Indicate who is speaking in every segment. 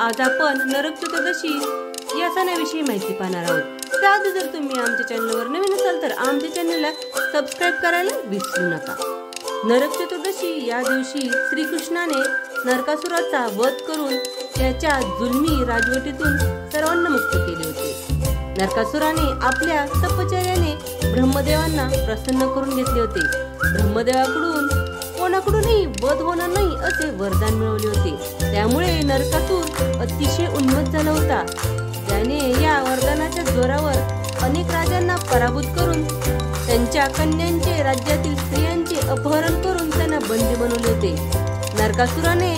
Speaker 1: आज आपण नरक चतुर्दशी या सणाविषयी माहिती पाहणार आहोत। त्याआधी जर तुम्ही आमच्या चॅनलवर नवीन असाल तर आमच्या चॅनलला सबस्क्राइब करायला विसरू नका। नरक चतुर्दशी या दिवशी श्रीकृष्णाने नरकासुराचा वध करून त्याच्या जुलमी राजवटीतून सर्वांना मुक्त केले होते। नरकासुराने आपल्या तपश्चर्याने ब्रह्मदेवांना प्रसन्न करून घेतले होते। ब्रह्मदेवाकडून कोणाकडूनही वध होणार नाही असे वरदान मिळवले होते। त्यामुळे नरकासुर अतिशय उन्मत्त झाला होता। त्याने या वरदानाच्या जोरावर अनेक राजांना पराभूत करून त्यांच्या कन्यांचे राज्यातील स्त्रियांचे अपहरण करून त्यांना बंदी बनवले होते। नरकासुराने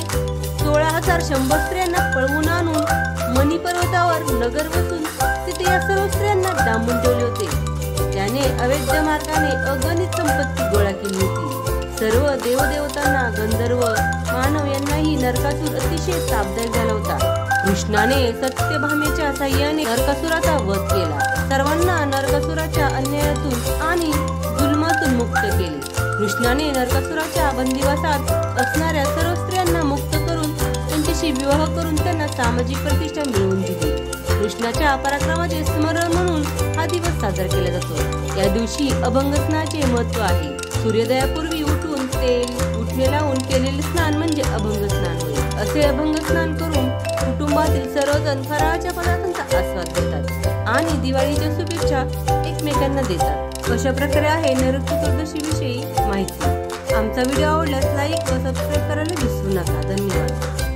Speaker 1: 16,100 स्त्रियांना पळवून आणून मणी पर्वतावर नगर बसून तिथे या सर्व स्त्रियांना डांबून ठेवले होते। त्याने अवैध मार्गाने अगणित संपत्ती गोळा केली होती। सर्व देवदेवतांना, गंधर्व, मानव यांनाही नरकासुर अतिशय त्रासदायक झाला होता। कृष्णाने सत्यभामेच्या साह्याने नरकासुराचा वध केला। सर्वांना नरकासुराच्या अन्यायातून आणि जुलमातून मुक्त केले। कृष्णाने नरकासुराच्या बंदिवासात असणाऱ्या सर्व स्त्रियांना मुक्त करून त्यांच्याशी विवाह करून त्यांना सामाजिक प्रतिष्ठा मिळवून दिली। कृष्णाच्या पराक्रमाचे स्मरण म्हणून हा दिवस साजरा केला जातो। या दिवशी अभंग स्नानाचे महत्त्व आहे। सूर्योदयापूर्वी उठून तेल उठणे लावून केलेले स्नान म्हणजे अभंग स्नान होय। असे अभंग स्नान करून कुटुंबातील सर्वजण फराळाच्या पदार्थांचा आस्वाद घेतात आणि दिवाळीच्या शुभेच्छा एकमेकांना देतात। अशा प्रकारे आहे नरक चतुर्दशी विषयी माहिती। आमचा व्हिडिओ आवडल्यास लाईक व सबस्क्राईब करायला विसरू नका। धन्यवाद।